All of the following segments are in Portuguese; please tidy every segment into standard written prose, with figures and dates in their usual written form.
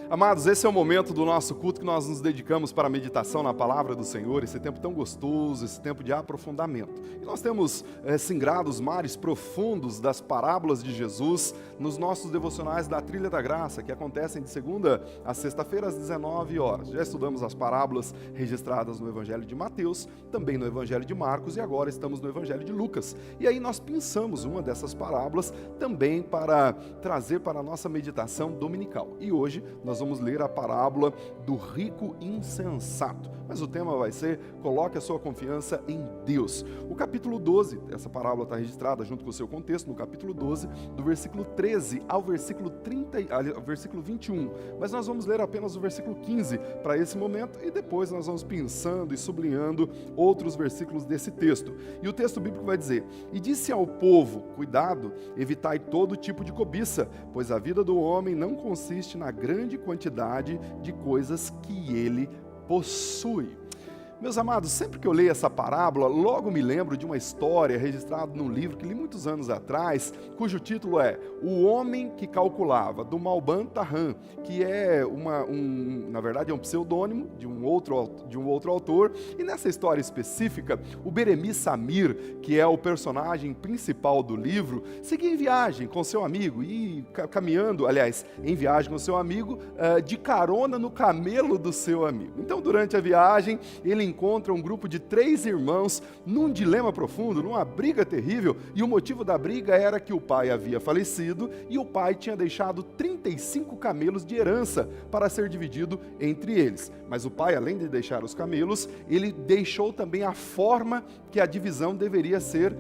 Amados, esse é o momento do nosso culto que nós nos dedicamos para a meditação na palavra do Senhor, esse tempo tão gostoso, esse tempo de aprofundamento. E nós temos singrado os mares profundos das parábolas de Jesus nos nossos devocionais da Trilha da Graça, que acontecem de segunda a sexta-feira às 19 horas. Já estudamos as parábolas registradas no Evangelho de Mateus, também no Evangelho de Marcos e agora estamos no Evangelho de Lucas. E aí nós pensamos uma dessas parábolas também para trazer para a nossa meditação dominical. E hoje nós vamos ler a parábola do rico insensato. Mas o tema vai ser: coloque a sua confiança em Deus. O capítulo 12, essa parábola está registrada junto com o seu contexto, no capítulo 12, do versículo 13 ao versículo 21. Mas nós vamos ler apenas o versículo 15 para esse momento e depois nós vamos pensando e sublinhando outros versículos desse texto. E o texto bíblico vai dizer: e disse ao povo, cuidado, evitai todo tipo de cobiça, pois a vida do homem não consiste na grande quantidade de coisas que ele possui. Meus amados, sempre que eu leio essa parábola, logo me lembro de uma história registrada num livro que li muitos anos atrás, cujo título é O Homem que Calculava, do Malban Tahan, que é na verdade é um pseudônimo de um outro autor. E nessa história específica, o Beremi Samir, que é o personagem principal do livro, seguia em viagem com seu amigo e caminhando, aliás, em viagem com seu amigo, de carona no camelo do seu amigo. Então, durante a viagem, ele encontra um grupo de 3 irmãos num dilema profundo, numa briga terrível, e o motivo da briga era que o pai havia falecido e o pai tinha deixado 35 camelos de herança para ser dividido entre eles. Mas o pai, além de deixar os camelos, ele deixou também a forma que a divisão deveria ser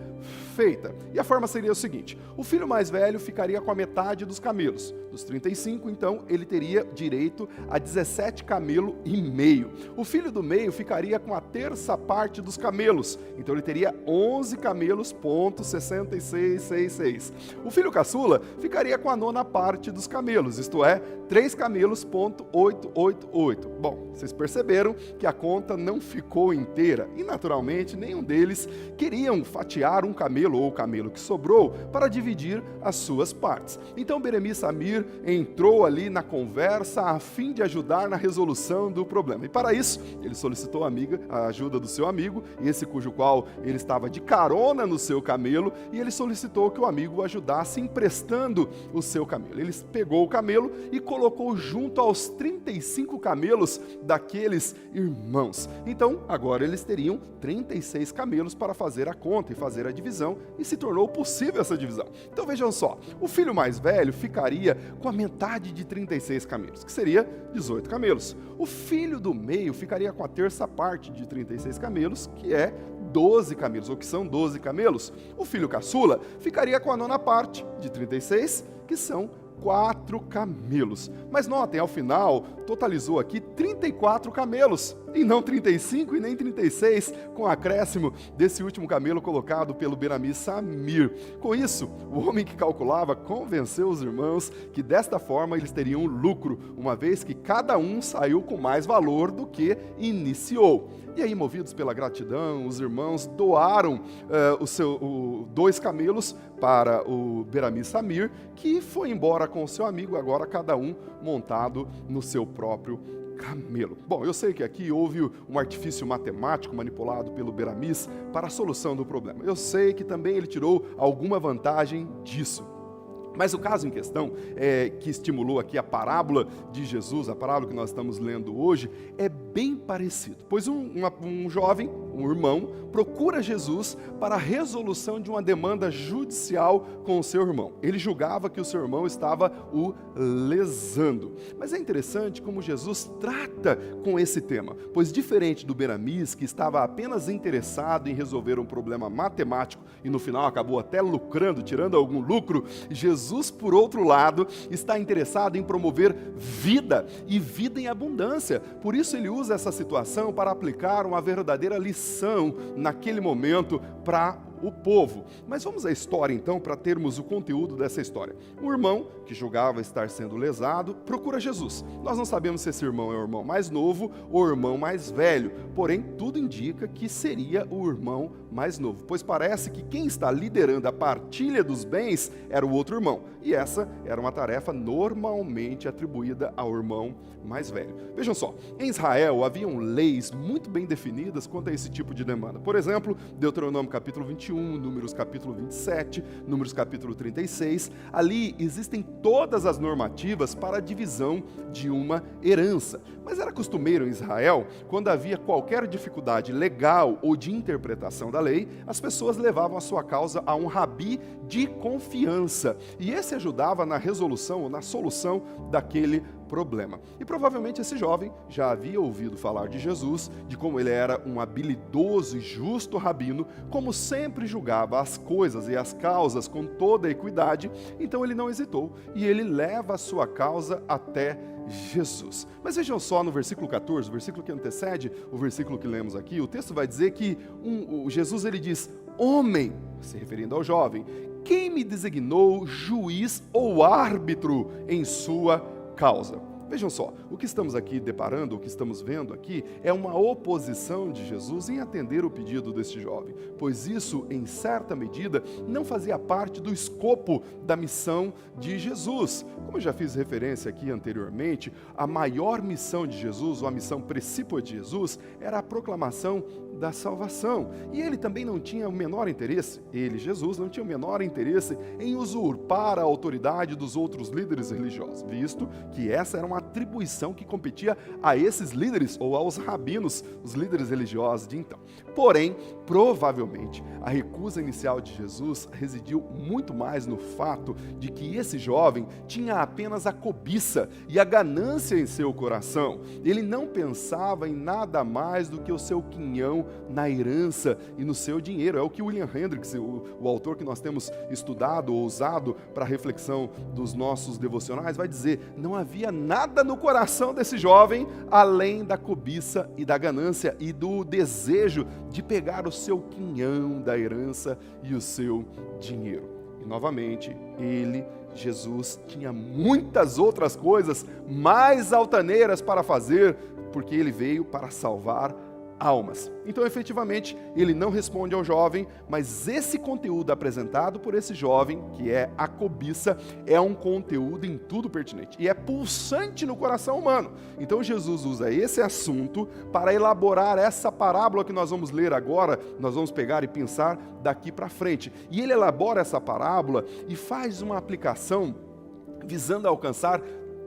feita. E a forma seria o seguinte: o filho mais velho ficaria com a metade dos camelos. Dos 35, então, ele teria direito a 17 camelos e meio. O filho do meio ficaria com a terça parte dos camelos. Então, ele teria 11 camelos, ponto 6666. O filho caçula ficaria com a nona parte dos camelos, isto é, 3 camelos, ponto 888. Bom, vocês perceberam que a conta não ficou inteira e, naturalmente, nenhum deles queriam fatiar um camelo ou o camelo que sobrou para dividir as suas partes. Então, Beremi Samir entrou ali na conversa a fim de ajudar na resolução do problema. E para isso, ele solicitou a ajuda do seu amigo, esse cujo qual ele estava de carona no seu camelo, e ele solicitou que o amigo o ajudasse emprestando o seu camelo. Ele pegou o camelo e colocou junto aos 35 camelos daqueles irmãos. Então, agora eles teriam 36 camelos para fazer a conta e fazer a divisão, e se tornou possível essa divisão. Então vejam só, o filho mais velho ficaria com a metade de 36 camelos, que seria 18 camelos. O filho do meio ficaria com a terça parte de 36 camelos, que é 12 camelos, ou que são 12 camelos. O filho caçula ficaria com a nona parte de 36, que são 4 camelos. Mas notem, ao final, totalizou aqui 34 camelos, e não 35 e nem 36, com o acréscimo desse último camelo colocado pelo Beremi Samir. Com isso, o homem que calculava convenceu os irmãos que desta forma eles teriam lucro, uma vez que cada um saiu com mais valor do que iniciou. E aí, movidos pela gratidão, os irmãos doaram 2 camelos para o Beremi Samir, que foi embora com o seu amigo, agora cada um montado no seu próprio camelo. Bom, eu sei que aqui houve um artifício matemático manipulado pelo Beramis para a solução do problema. Eu sei que também ele tirou alguma vantagem disso. Mas o caso em questão, que estimulou aqui a parábola de Jesus, a parábola que nós estamos lendo hoje, é bem parecido. Pois um jovem, um irmão, procura Jesus para a resolução de uma demanda judicial com o seu irmão. Ele julgava que o seu irmão estava o lesando. Mas é interessante como Jesus trata com esse tema, pois diferente do Beramis, que estava apenas interessado em resolver um problema matemático e no final acabou até lucrando, tirando algum lucro, Jesus, por outro lado, está interessado em promover vida e vida em abundância. Por isso ele usa essa situação para aplicar uma verdadeira lição naquele momento para o povo. Mas vamos à história então para termos o conteúdo dessa história. Um irmão que julgava estar sendo lesado procura Jesus. Nós não sabemos se esse irmão é o irmão mais novo ou o irmão mais velho, porém tudo indica que seria o irmão mais novo, pois parece que quem está liderando a partilha dos bens era o outro irmão, e essa era uma tarefa normalmente atribuída ao irmão mais velho. Vejam só, em Israel haviam leis muito bem definidas quanto a esse tipo de demanda. Por exemplo, Deuteronômio capítulo 21, Números capítulo 27, Números capítulo 36, ali existem todas as normativas para a divisão de uma herança. Mas era costumeiro em Israel, quando havia qualquer dificuldade legal ou de interpretação da lei, as pessoas levavam a sua causa a um rabi de confiança, e esse ajudava na resolução ou na solução daquele problema. E provavelmente esse jovem já havia ouvido falar de Jesus, de como ele era um habilidoso e justo rabino, como sempre julgava as coisas e as causas com toda a equidade, então ele não hesitou e ele leva a sua causa até Jesus. Mas vejam só no versículo 14, o versículo que antecede o versículo que lemos aqui, o texto vai dizer que Jesus ele diz: homem, se referindo ao jovem, quem me designou juiz ou árbitro em sua causa? Vejam só, o que estamos aqui deparando, o que estamos vendo aqui, é uma oposição de Jesus em atender o pedido deste jovem, pois isso, em certa medida, não fazia parte do escopo da missão de Jesus. Como eu já fiz referência aqui anteriormente, a maior missão de Jesus, ou a missão precípua de Jesus, era a proclamação da salvação. E ele também não tinha o menor interesse, Jesus, não tinha o menor interesse em usurpar a autoridade dos outros líderes religiosos, visto que essa era uma atribuição que competia a esses líderes ou aos rabinos, os líderes religiosos de então. Porém, provavelmente, a recusa inicial de Jesus residiu muito mais no fato de que esse jovem tinha apenas a cobiça e a ganância em seu coração. Ele não pensava em nada mais do que o seu quinhão na herança e no seu dinheiro. É o que William Hendricks, o autor que nós temos estudado ou usado para a reflexão dos nossos devocionais, vai dizer: não havia nada no coração desse jovem além da cobiça e da ganância e do desejo de pegar o seu quinhão da herança e o seu dinheiro. E novamente, Jesus, tinha muitas outras coisas mais altaneiras para fazer, porque ele veio para salvar almas. Então, efetivamente, ele não responde ao jovem, mas esse conteúdo apresentado por esse jovem, que é a cobiça, é um conteúdo em tudo pertinente e é pulsante no coração humano. Então, Jesus usa esse assunto para elaborar essa parábola que nós vamos ler agora, nós vamos pegar e pensar daqui para frente. E ele elabora essa parábola e faz uma aplicação visando alcançar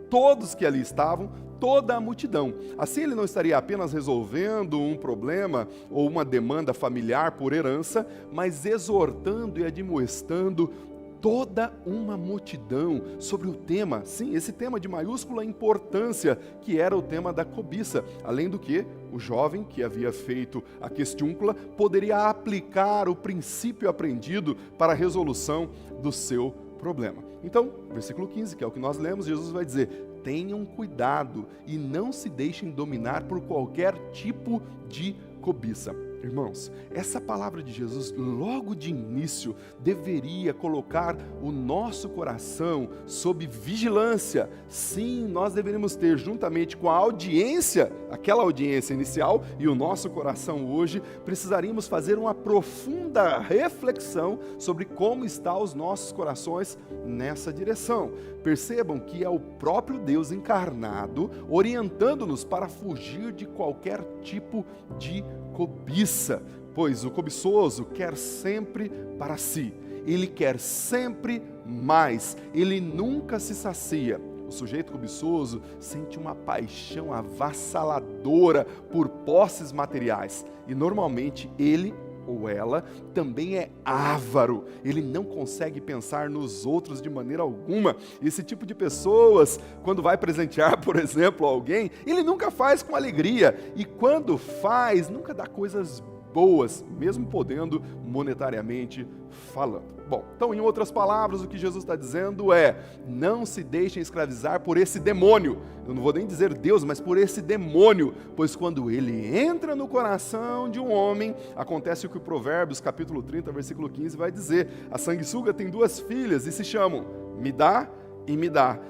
todos que ali estavam, toda a multidão. Assim ele não estaria apenas resolvendo um problema ou uma demanda familiar por herança, mas exortando e admoestando toda uma multidão sobre o tema, sim, esse tema de maiúscula importância, que era o tema da cobiça. Além do que, o jovem que havia feito a questiúncula poderia aplicar o princípio aprendido para a resolução do seu problema. Então, versículo 15, que é o que nós lemos, Jesus vai dizer: tenham cuidado e não se deixem dominar por qualquer tipo de cobiça. Irmãos, essa palavra de Jesus, logo de início, deveria colocar o nosso coração sob vigilância. Sim, nós deveríamos ter, juntamente com a audiência, aquela audiência inicial, e o nosso coração hoje, precisaríamos fazer uma profunda reflexão sobre como estão os nossos corações nessa direção. Percebam que é o próprio Deus encarnado orientando-nos para fugir de qualquer tipo de cobiça, pois o cobiçoso quer sempre para si, ele quer sempre mais, ele nunca se sacia. O sujeito cobiçoso sente uma paixão avassaladora por posses materiais e normalmente ele ou ela também é avaro, ele não consegue pensar nos outros de maneira alguma. Esse tipo de pessoas, quando vai presentear, por exemplo, alguém, ele nunca faz com alegria, e quando faz, nunca dá coisas boas, mesmo podendo monetariamente falando. Bom, então, em outras palavras, o que Jesus está dizendo é: não se deixem escravizar por esse demônio. Eu não vou nem dizer Deus, mas por esse demônio, pois quando ele entra no coração de um homem, acontece o que o Provérbios, capítulo 30, versículo 15, vai dizer: a sanguessuga tem 2 filhas e se chamam Me dá e Me dá.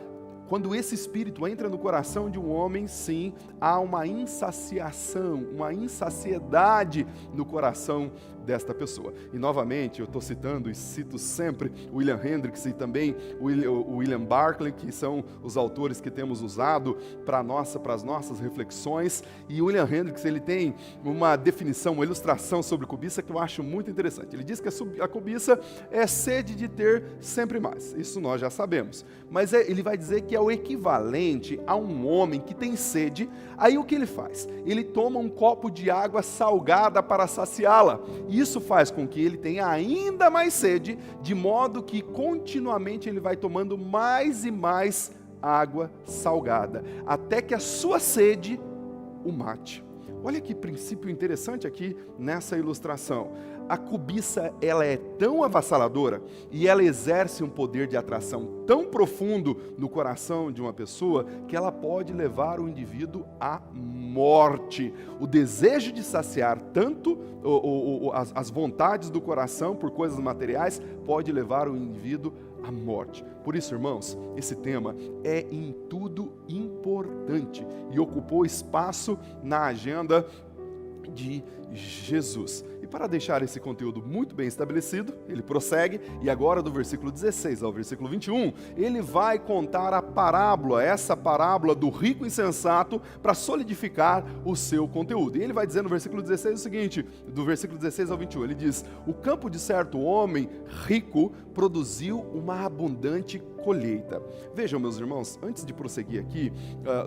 Quando esse espírito entra no coração de um homem, sim, há uma insaciação, uma insaciedade no coração desta pessoa. E novamente, eu estou citando e cito sempre William Hendricks e também o William Barclay, que são os autores que temos usado para as nossas reflexões. E o William Hendricks, ele tem uma definição, uma ilustração sobre cobiça que eu acho muito interessante. Ele diz que a cobiça é sede de ter sempre mais. Isso nós já sabemos. Mas ele vai dizer que é o equivalente a um homem que tem sede. Aí o que ele faz? Ele toma um copo de água salgada para saciá-la. Isso faz com que ele tenha ainda mais sede, de modo que continuamente ele vai tomando mais e mais água salgada, até que a sua sede o mate. Olha que princípio interessante aqui nessa ilustração. A cobiça, ela é tão avassaladora e ela exerce um poder de atração tão profundo no coração de uma pessoa que ela pode levar o indivíduo à morte. O desejo de saciar tanto as vontades do coração por coisas materiais pode levar o indivíduo à morte. Por isso, irmãos, esse tema é em tudo importante e ocupou espaço na agenda de Jesus. E para deixar esse conteúdo muito bem estabelecido, ele prossegue, e agora do versículo 16 ao versículo 21, ele vai contar a parábola, essa parábola do rico insensato, para solidificar o seu conteúdo. E ele vai dizer no versículo 16 o seguinte, do versículo 16 ao 21, ele diz: o campo de certo homem rico produziu uma abundante colheita. Vejam, meus irmãos, antes de prosseguir aqui,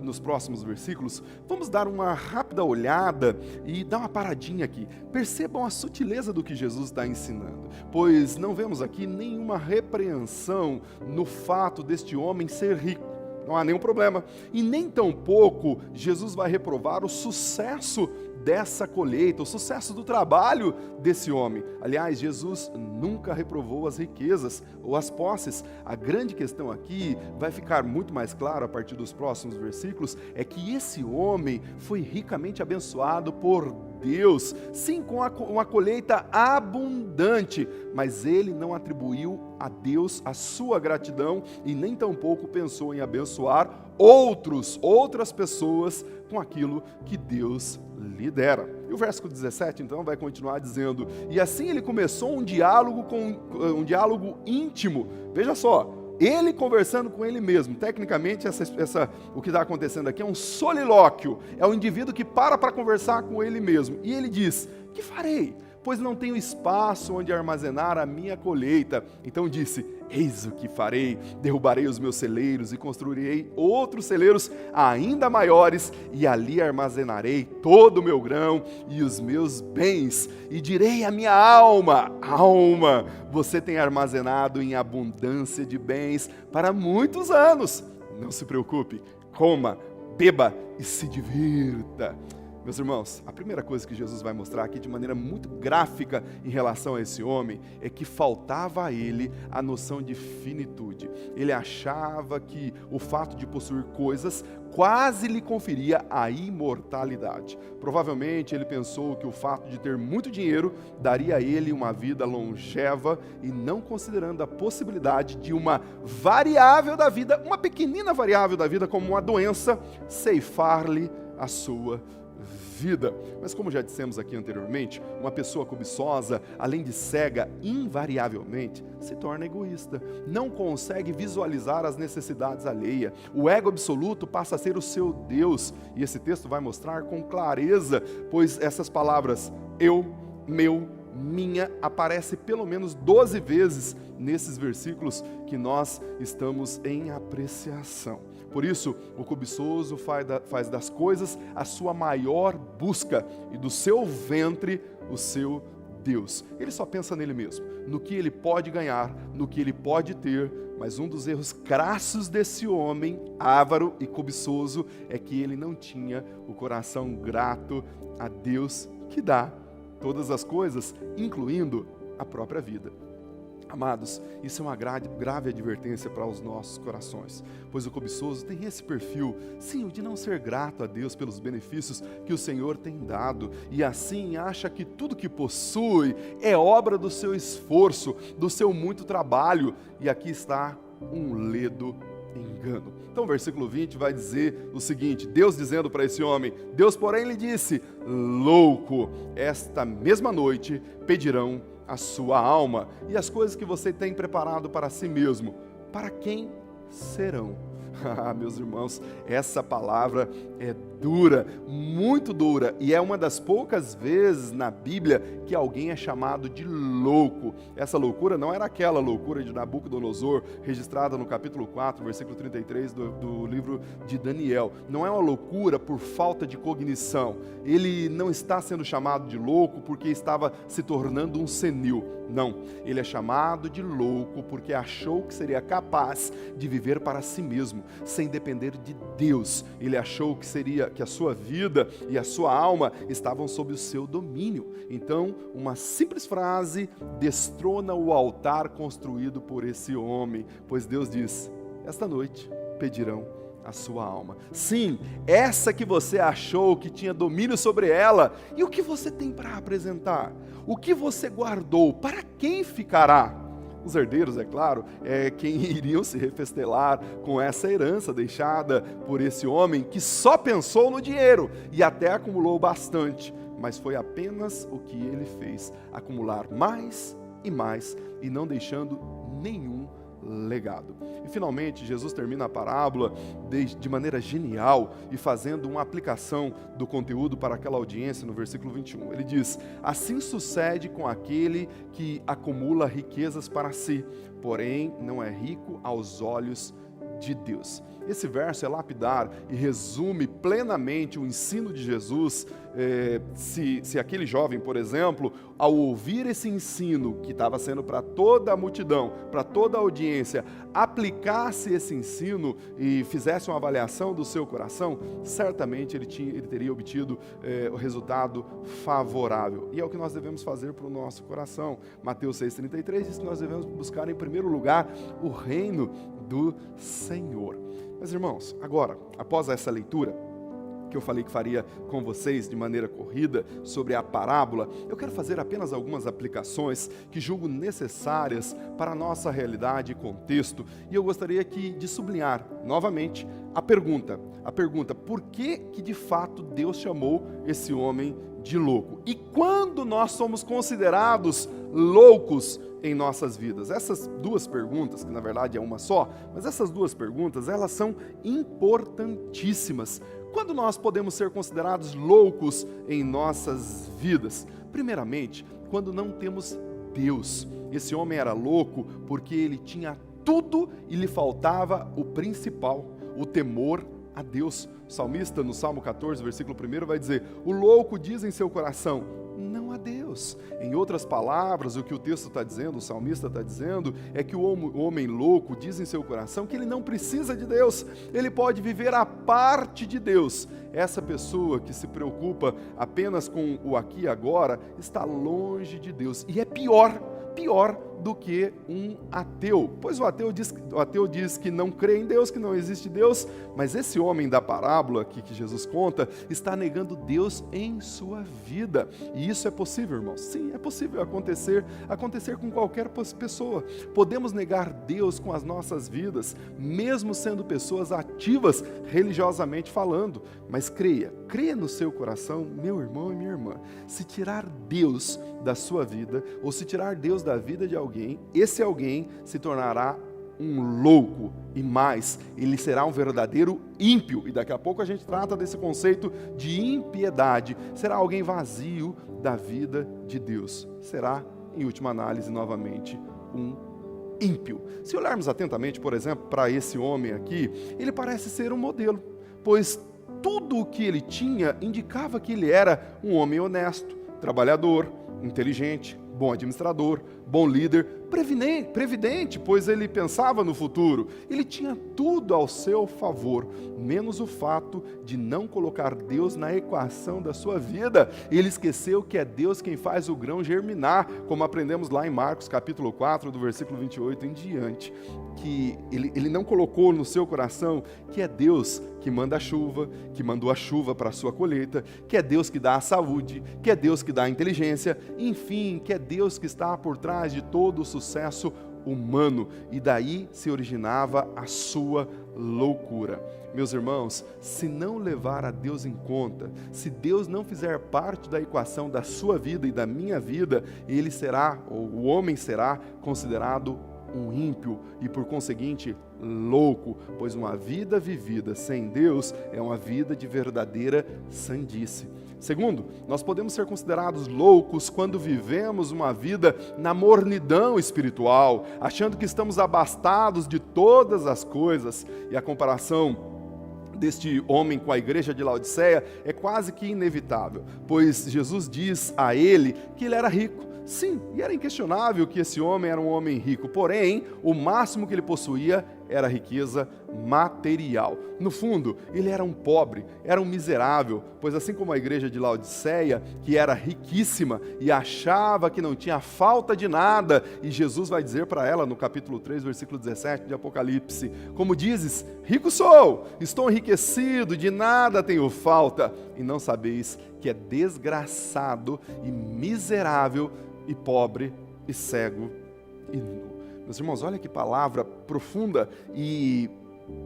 nos próximos versículos, vamos dar uma rápida olhada e dar uma paradinha aqui. Percebam a sutileza do que Jesus está ensinando, pois não vemos aqui nenhuma repreensão no fato deste homem ser rico. Não há nenhum problema. E nem tampouco Jesus vai reprovar o sucesso dessa colheita, o sucesso do trabalho desse homem. Aliás, Jesus nunca reprovou as riquezas ou as posses. A grande questão aqui, vai ficar muito mais claro a partir dos próximos versículos, é que esse homem foi ricamente abençoado por Deus, sim, com uma colheita abundante, mas ele não atribuiu a Deus a sua gratidão e nem tampouco pensou em abençoar outras pessoas com aquilo que Deus lhe dera. E o versículo 17, então, vai continuar dizendo: e assim ele começou um diálogo íntimo. Veja só, ele conversando com ele mesmo. Tecnicamente, o que está acontecendo aqui é um solilóquio. É o indivíduo que para conversar com ele mesmo. E ele diz: que farei? Pois não tenho espaço onde armazenar a minha colheita. Então disse: eis o que farei, derrubarei os meus celeiros e construirei outros celeiros ainda maiores, e ali armazenarei todo o meu grão e os meus bens. E direi à minha alma: alma, você tem armazenado em abundância de bens para muitos anos. Não se preocupe, coma, beba e se divirta. Meus irmãos, a primeira coisa que Jesus vai mostrar aqui de maneira muito gráfica em relação a esse homem é que faltava a ele a noção de finitude. Ele achava que o fato de possuir coisas quase lhe conferia a imortalidade. Provavelmente ele pensou que o fato de ter muito dinheiro daria a ele uma vida longeva e não considerando a possibilidade de uma variável da vida, uma pequenina variável da vida como uma doença, ceifar-lhe a sua vida. Mas como já dissemos aqui anteriormente, uma pessoa cobiçosa, além de cega, invariavelmente se torna egoísta, não consegue visualizar as necessidades alheias. O ego absoluto passa a ser o seu Deus, e esse texto vai mostrar com clareza, pois essas palavras eu, meu, minha, aparece pelo menos 12 vezes nesses versículos que nós estamos em apreciação. Por isso, o cobiçoso faz das coisas a sua maior busca e do seu ventre o seu Deus. Ele só pensa nele mesmo, no que ele pode ganhar, no que ele pode ter, mas um dos erros crassos desse homem, avaro e cobiçoso, é que ele não tinha o coração grato a Deus que dá todas as coisas, incluindo a própria vida. Amados, isso é uma grave advertência para os nossos corações, pois o cobiçoso tem esse perfil, sim, o de não ser grato a Deus pelos benefícios que o Senhor tem dado, e assim acha que tudo que possui é obra do seu esforço, do seu muito trabalho, e aqui está um ledo engano. Então o versículo 20 vai dizer o seguinte, Deus dizendo para esse homem, Deus porém lhe disse, louco, esta mesma noite pedirão a sua alma, e as coisas que você tem preparado para si mesmo, para quem serão? Meus irmãos, essa palavra é dura, muito dura, e é uma das poucas vezes na Bíblia que alguém é chamado de louco. Essa loucura não era aquela loucura de Nabucodonosor, registrada no capítulo 4, versículo 33 do livro de Daniel. Não é uma loucura por falta de cognição. Ele não está sendo chamado de louco porque estava se tornando um senil. Não, ele é chamado de louco porque achou que seria capaz de viver para si mesmo, sem depender de Deus. Ele achou que a sua vida e a sua alma estavam sob o seu domínio. Então, uma simples frase destrona o altar construído por esse homem, pois Deus diz, esta noite pedirão a sua alma. Sim, essa que você achou que tinha domínio sobre ela, e o que você tem para apresentar? O que você guardou? Para quem ficará? Os herdeiros, é claro, é quem iriam se refestelar com essa herança deixada por esse homem que só pensou no dinheiro e até acumulou bastante, mas foi apenas o que ele fez, acumular mais e não deixando nenhum legado. E finalmente Jesus termina a parábola de maneira genial e fazendo uma aplicação do conteúdo para aquela audiência no versículo 21. Ele diz, assim sucede com aquele que acumula riquezas para si, porém não é rico aos olhos de Deus. Esse verso é lapidar e resume plenamente o ensino de Jesus. Se aquele jovem, por exemplo, ao ouvir esse ensino que estava sendo para toda a multidão, para toda a audiência, aplicasse esse ensino e fizesse uma avaliação do seu coração, certamente ele teria obtido o resultado favorável. E é o que nós devemos fazer para o nosso coração. Mateus 6,33 diz que nós devemos buscar em primeiro lugar o reino do Senhor. Mas irmãos, agora, após essa leitura, que eu falei que faria com vocês de maneira corrida sobre a parábola, eu quero fazer apenas algumas aplicações que julgo necessárias para a nossa realidade e contexto, e eu gostaria de sublinhar novamente a pergunta, por que de fato Deus chamou esse homem de louco? E quando nós somos considerados loucos em nossas vidas? Essas duas perguntas, que na verdade é uma só, mas essas duas perguntas, elas são importantíssimas. Quando nós podemos ser considerados loucos em nossas vidas? Primeiramente, quando não temos Deus. Esse homem era louco porque ele tinha tudo e lhe faltava o principal, o temor a Deus. O salmista, no Salmo 14, versículo 1, vai dizer, o louco diz em seu coração, não há Deus. Em outras palavras, o que o texto está dizendo, o salmista está dizendo, é que o homem louco diz em seu coração que ele não precisa de Deus, ele pode viver à parte de Deus. Essa pessoa que se preocupa apenas com o aqui e agora, está longe de Deus. E é pior do que um ateu, pois o ateu diz que não crê em Deus, que não existe Deus, mas esse homem da parábola aqui que Jesus conta, está negando Deus em sua vida, e isso é possível, irmãos? Sim, é possível acontecer com qualquer pessoa. Podemos negar Deus com as nossas vidas, mesmo sendo pessoas ativas religiosamente falando, mas creia no seu coração, meu irmão e minha irmã, se tirar Deus da sua vida, ou se tirar Deus da vida de alguém, esse alguém se tornará um louco, e mais, ele será um verdadeiro ímpio, e daqui a pouco a gente trata desse conceito de impiedade. Será alguém vazio da vida de Deus, será, em última análise, novamente, um ímpio. Se olharmos atentamente, por exemplo, para esse homem aqui, ele parece ser um modelo, pois tudo o que ele tinha indicava que ele era um homem honesto, trabalhador, inteligente, bom administrador, bom líder, previdente, pois ele pensava no futuro. Ele tinha tudo ao seu favor, menos o fato de não colocar Deus na equação da sua vida. Ele esqueceu que é Deus quem faz o grão germinar, como aprendemos lá em Marcos capítulo 4, do versículo 28 em diante, que ele não colocou no seu coração que é Deus que manda a chuva, que mandou a chuva para a sua colheita, que é Deus que dá a saúde, que é Deus que dá a inteligência, enfim, que é Deus que está por trás de todo o sucesso humano, e daí se originava a sua loucura. Meus irmãos, se não levar a Deus em conta, se Deus não fizer parte da equação da sua vida e da minha vida, ele será, ou o homem será, considerado um ímpio e, por conseguinte, louco, pois uma vida vivida sem Deus é uma vida de verdadeira sandice. Segundo, nós podemos ser considerados loucos quando vivemos uma vida na mornidão espiritual, achando que estamos abastados de todas as coisas, e a comparação deste homem com a igreja de Laodiceia é quase que inevitável, pois Jesus diz a ele que ele era rico. Sim, e era inquestionável que esse homem era um homem rico, porém, o máximo que ele possuía era riqueza material. No fundo, ele era um pobre, era um miserável, pois assim como a igreja de Laodiceia, que era riquíssima e achava que não tinha falta de nada, e Jesus vai dizer para ela no capítulo 3, versículo 17 de Apocalipse: como dizes, rico sou, estou enriquecido, de nada tenho falta, e não sabeis que é desgraçado e miserável e pobre e cego e nu. Meus irmãos, olha que palavra profunda e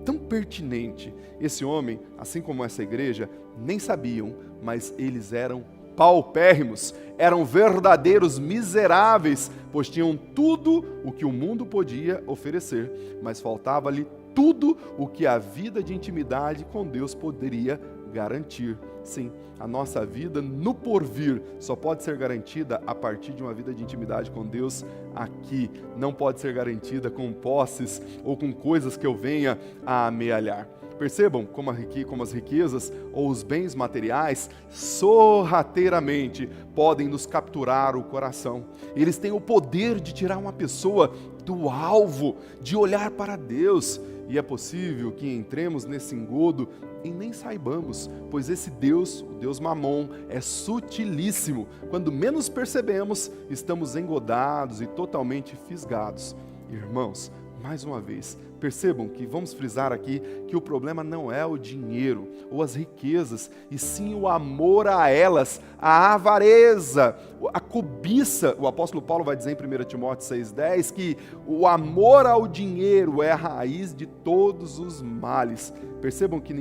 tão pertinente. Esse homem, assim como essa igreja, nem sabiam, mas eles eram paupérrimos, eram verdadeiros miseráveis, pois tinham tudo o que o mundo podia oferecer, mas faltava-lhe tudo o que a vida de intimidade com Deus poderia garantir. Sim, a nossa vida no porvir só pode ser garantida a partir de uma vida de intimidade com Deus aqui. Não pode ser garantida com posses ou com coisas que eu venha a amealhar. Percebam como as riquezas ou os bens materiais sorrateiramente podem nos capturar o coração. Eles têm o poder de tirar uma pessoa do alvo, de olhar para Deus. E é possível que entremos nesse engodo e nem saibamos, pois esse Deus, o Deus Mamon, é sutilíssimo. Quando menos percebemos, estamos engodados e totalmente fisgados. Irmãos, mais uma vez, percebam que vamos frisar aqui que o problema não é o dinheiro ou as riquezas, e sim o amor a elas, a avareza, a cobiça. O apóstolo Paulo vai dizer em 1 Timóteo 6,10 que o amor ao dinheiro é a raiz de todos os males. Percebam que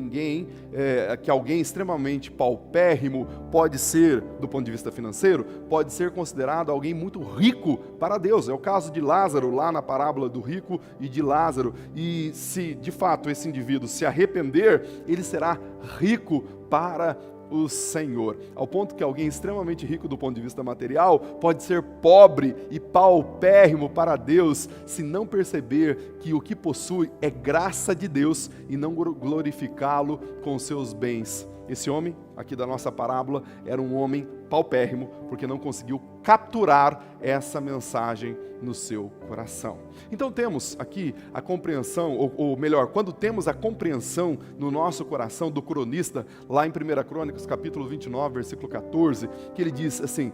que alguém extremamente paupérrimo pode ser, do ponto de vista financeiro, pode ser considerado alguém muito rico para Deus. É o caso de Lázaro, lá na parábola do rico e de Lázaro. E se de fato esse indivíduo se arrepender, ele será rico para o Senhor. Ao ponto que alguém extremamente rico do ponto de vista material pode ser pobre e paupérrimo para Deus, se não perceber que o que possui é graça de Deus e não glorificá-lo com seus bens. Esse homem, aqui da nossa parábola, era um homem paupérrimo, porque não conseguiu capturar essa mensagem no seu coração. Então temos aqui a compreensão, ou melhor, quando temos a compreensão no nosso coração do cronista, lá em 1 Crônicas, capítulo 29, versículo 14, que ele diz assim: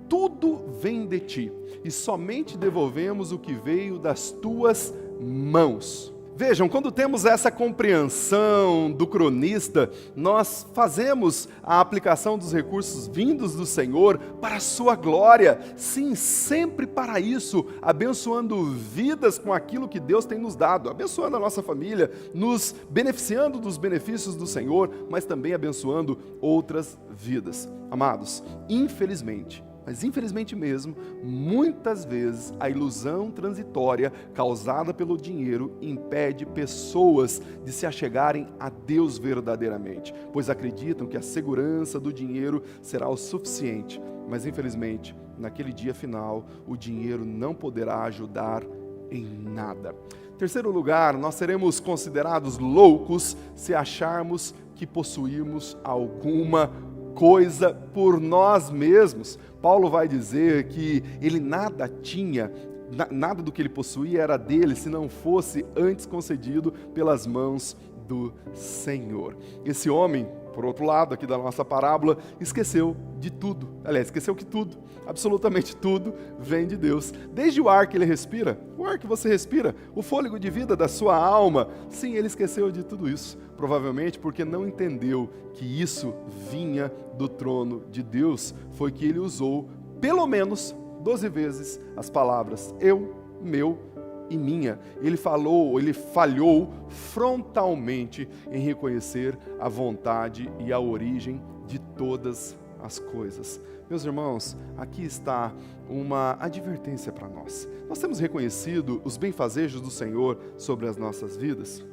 tudo vem de ti, e somente devolvemos o que veio das tuas mãos. Vejam, quando temos essa compreensão do cronista, nós fazemos a aplicação dos recursos vindos do Senhor para a sua glória. Sim, sempre para isso, abençoando vidas com aquilo que Deus tem nos dado, abençoando a nossa família, nos beneficiando dos benefícios do Senhor, mas também abençoando outras vidas. Amados, infelizmente, mas infelizmente mesmo, muitas vezes a ilusão transitória causada pelo dinheiro impede pessoas de se achegarem a Deus verdadeiramente, pois acreditam que a segurança do dinheiro será o suficiente. Mas infelizmente, naquele dia final, o dinheiro não poderá ajudar em nada. Terceiro lugar, nós seremos considerados loucos se acharmos que possuímos alguma coisa por nós mesmos. Paulo vai dizer que ele nada tinha nada do que ele possuía era dele, se não fosse antes concedido pelas mãos do Senhor. Esse homem, por outro lado, aqui da nossa parábola, esqueceu de tudo. Aliás, esqueceu que tudo, absolutamente tudo, vem de Deus. Desde o ar que ele respira, o ar que você respira, o fôlego de vida da sua alma. Sim, ele esqueceu de tudo isso. Provavelmente porque não entendeu que isso vinha do trono de Deus. Foi que ele usou, pelo menos 12 vezes, as palavras eu, meu e minha. Ele falhou frontalmente em reconhecer a vontade e a origem de todas as coisas. Meus irmãos, aqui está uma advertência para nós. Nós temos reconhecido os benfazejos do Senhor sobre as nossas vidas?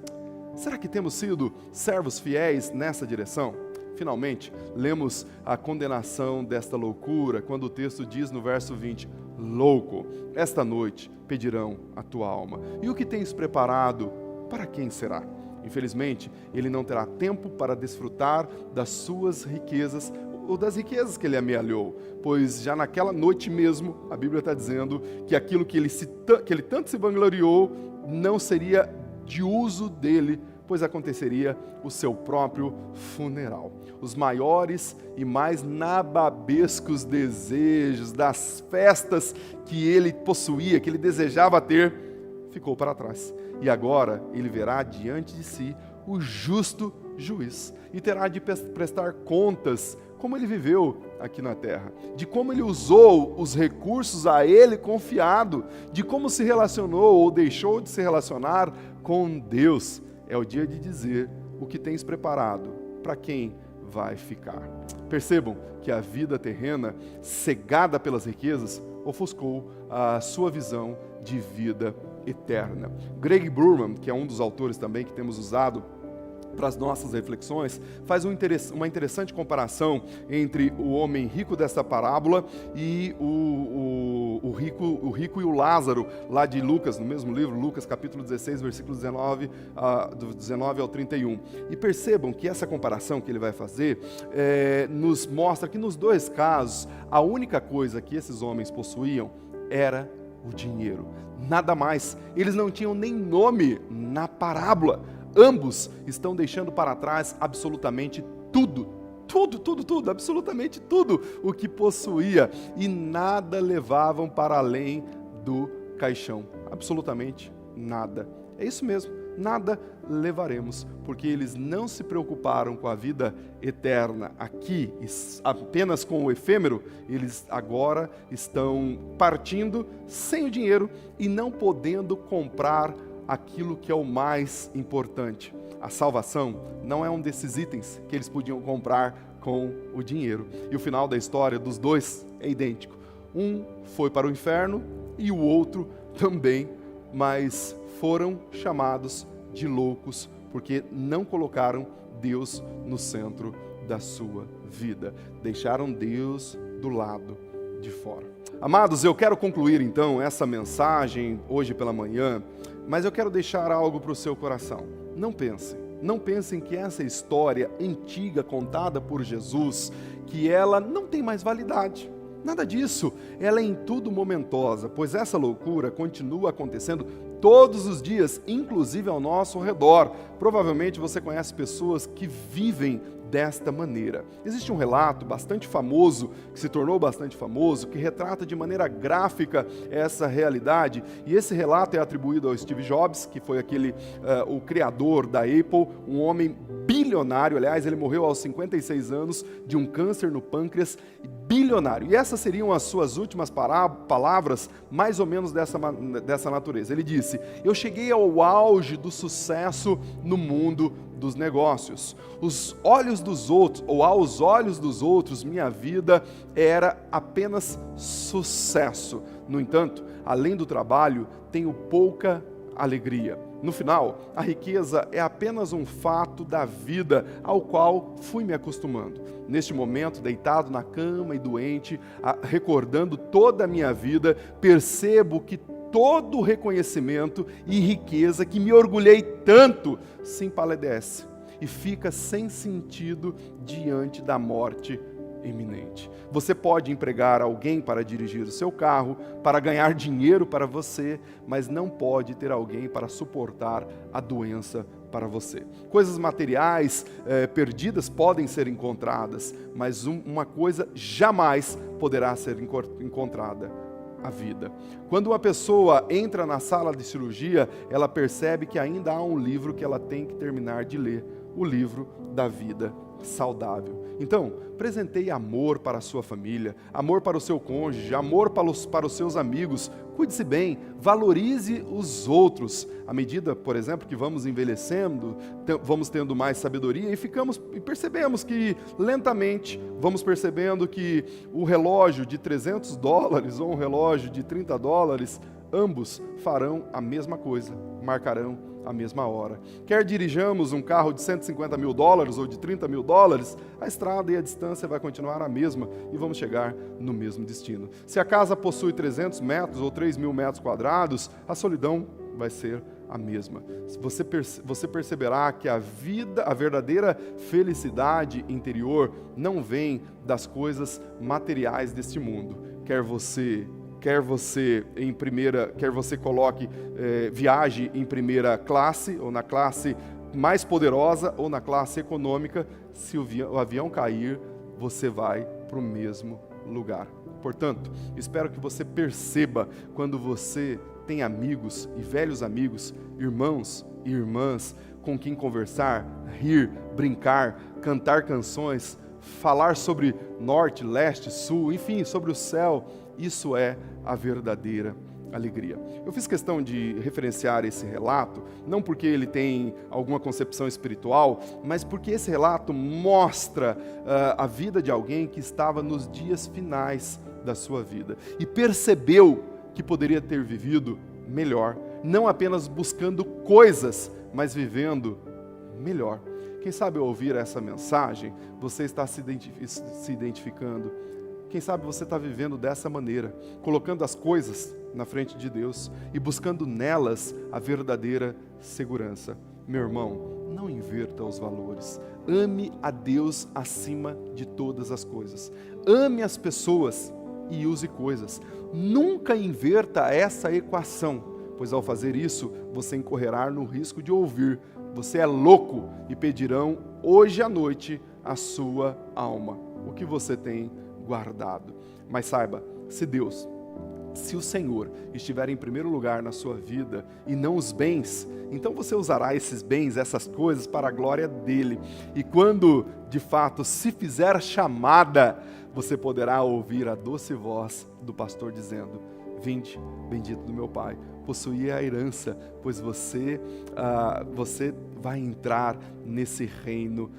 Será que temos sido servos fiéis nessa direção? Finalmente, lemos a condenação desta loucura, quando o texto diz no verso 20, louco, esta noite pedirão a tua alma. E o que tens preparado, para quem será? Infelizmente, ele não terá tempo para desfrutar das suas riquezas, ou das riquezas que ele amealhou, pois já naquela noite mesmo, a Bíblia está dizendo que aquilo que ele tanto se vangloriou, não seria de uso dele, pois aconteceria o seu próprio funeral. Os maiores e mais nababescos desejos das festas que ele possuía, que ele desejava ter, ficou para trás. E agora ele verá diante de si o justo juiz e terá de prestar contas como ele viveu aqui na terra, de como ele usou os recursos a ele confiado, de como se relacionou ou deixou de se relacionar com Deus. É o dia de dizer o que tens preparado, para quem vai ficar. Percebam que a vida terrena, cegada pelas riquezas, ofuscou a sua visão de vida eterna. Greg Burman, que é um dos autores também que temos usado para as nossas reflexões, faz uma interessante comparação entre o homem rico dessa parábola e o rico e o Lázaro, lá de Lucas, no mesmo livro, Lucas capítulo 16, versículo 19, do 19 ao 31. E percebam que essa comparação que ele vai fazer nos mostra que nos dois casos, a única coisa que esses homens possuíam era o dinheiro. Nada mais. Eles não tinham nem nome na parábola. Ambos estão deixando para trás absolutamente tudo, absolutamente tudo o que possuía, e nada levavam para além do caixão, absolutamente nada. É isso mesmo, nada levaremos, porque eles não se preocuparam com a vida eterna aqui, apenas com o efêmero. Eles agora estão partindo sem o dinheiro e não podendo comprar aquilo que é o mais importante. A salvação não é um desses itens que eles podiam comprar com o dinheiro. E o final da história dos dois é idêntico. Um foi para o inferno e o outro também, mas foram chamados de loucos porque não colocaram Deus no centro da sua vida. Deixaram Deus do lado de fora. Amados, eu quero concluir então essa mensagem hoje pela manhã, mas eu quero deixar algo para o seu coração. Não pensem que essa história antiga contada por Jesus, que ela não tem mais validade. Nada disso, ela é em tudo momentosa, pois essa loucura continua acontecendo todos os dias, inclusive ao nosso redor. Provavelmente você conhece pessoas que vivem desta maneira. Existe um relato bastante famoso, que se tornou bastante famoso, que retrata de maneira gráfica essa realidade, e esse relato é atribuído ao Steve Jobs, que foi o criador da Apple, um homem bilionário. Aliás, ele morreu aos 56 anos de um câncer no pâncreas, bilionário. E essas seriam as suas últimas palavras, mais ou menos dessa natureza. Ele disse: eu cheguei ao auge do sucesso no mundo dos negócios. Aos olhos dos outros, minha vida era apenas sucesso. No entanto, além do trabalho, tenho pouca alegria. No final, a riqueza é apenas um fato da vida ao qual fui me acostumando. Neste momento, deitado na cama e doente, recordando toda a minha vida, percebo que todo o reconhecimento e riqueza que me orgulhei tanto se empalidece e fica sem sentido diante da morte iminente. Você pode empregar alguém para dirigir o seu carro, para ganhar dinheiro para você, mas não pode ter alguém para suportar a doença para você. Coisas materiais perdidas podem ser encontradas, mas uma coisa jamais poderá ser encontrada: a vida. Quando uma pessoa entra na sala de cirurgia, ela percebe que ainda há um livro que ela tem que terminar de ler, o livro da vida saudável. Então, presenteie amor para a sua família, amor para o seu cônjuge, amor para os seus amigos. Cuide-se bem, valorize os outros. À medida, por exemplo, que vamos envelhecendo, vamos tendo mais sabedoria e percebemos que, lentamente, vamos percebendo que o relógio de $300 ou um relógio de $30, ambos farão a mesma coisa, marcarão a mesma hora. Quer dirijamos um carro de $150 mil ou de $30 mil, a estrada e a distância vai continuar a mesma e vamos chegar no mesmo destino. Se a casa possui 300 metros ou 3.000 metros quadrados, a solidão vai ser a mesma. Você perceberá que a verdadeira felicidade interior não vem das coisas materiais deste mundo. Quer você coloque, viaje em primeira classe, ou na classe mais poderosa, ou na classe econômica, se o avião cair, você vai para o mesmo lugar. Portanto, espero que você perceba, quando você tem amigos e velhos amigos, irmãos e irmãs com quem conversar, rir, brincar, cantar canções, falar sobre norte, leste, sul, enfim, sobre o céu. Isso é a verdadeira alegria. Eu fiz questão de referenciar esse relato, não porque ele tem alguma concepção espiritual, mas porque esse relato mostra a vida de alguém que estava nos dias finais da sua vida e percebeu que poderia ter vivido melhor, não apenas buscando coisas, mas vivendo melhor. Quem sabe ao ouvir essa mensagem, você está se identificando. Quem sabe você está vivendo dessa maneira, colocando as coisas na frente de Deus e buscando nelas a verdadeira segurança. Meu irmão, não inverta os valores. Ame a Deus acima de todas as coisas. Ame as pessoas e use coisas. Nunca inverta essa equação, pois ao fazer isso, você incorrerá no risco de ouvir: você é louco, e pedirão hoje à noite a sua alma. O que você tem guardado? Mas saiba, se o Senhor estiver em primeiro lugar na sua vida e não os bens, então você usará esses bens, essas coisas, para a glória dele. E quando, de fato, se fizer chamada, você poderá ouvir a doce voz do pastor dizendo: vinde, bendito do meu Pai, possuir a herança, pois você vai entrar nesse reino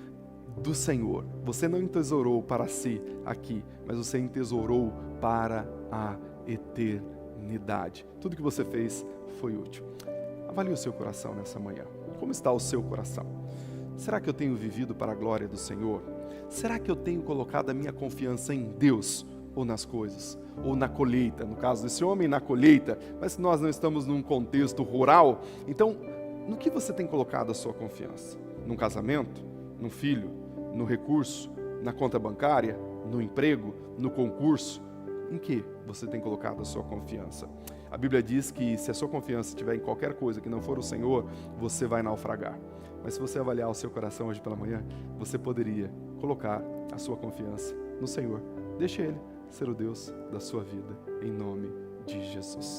do Senhor. Você não entesourou para si aqui, mas você entesourou para a eternidade. Tudo que você fez foi útil. Avalie o seu coração nessa manhã. Como está o seu coração? Será que eu tenho vivido para a glória do Senhor? Será que eu tenho colocado a minha confiança em Deus ou nas coisas? Ou na colheita? No caso desse homem, na colheita. Mas se nós não estamos num contexto rural, então, no que você tem colocado a sua confiança? Num casamento? Num filho? No recurso? Na conta bancária? No emprego? No concurso? Em que você tem colocado a sua confiança? A Bíblia diz que se a sua confiança estiver em qualquer coisa que não for o Senhor, você vai naufragar. Mas se você avaliar o seu coração hoje pela manhã, você poderia colocar a sua confiança no Senhor. Deixe Ele ser o Deus da sua vida, em nome de Jesus.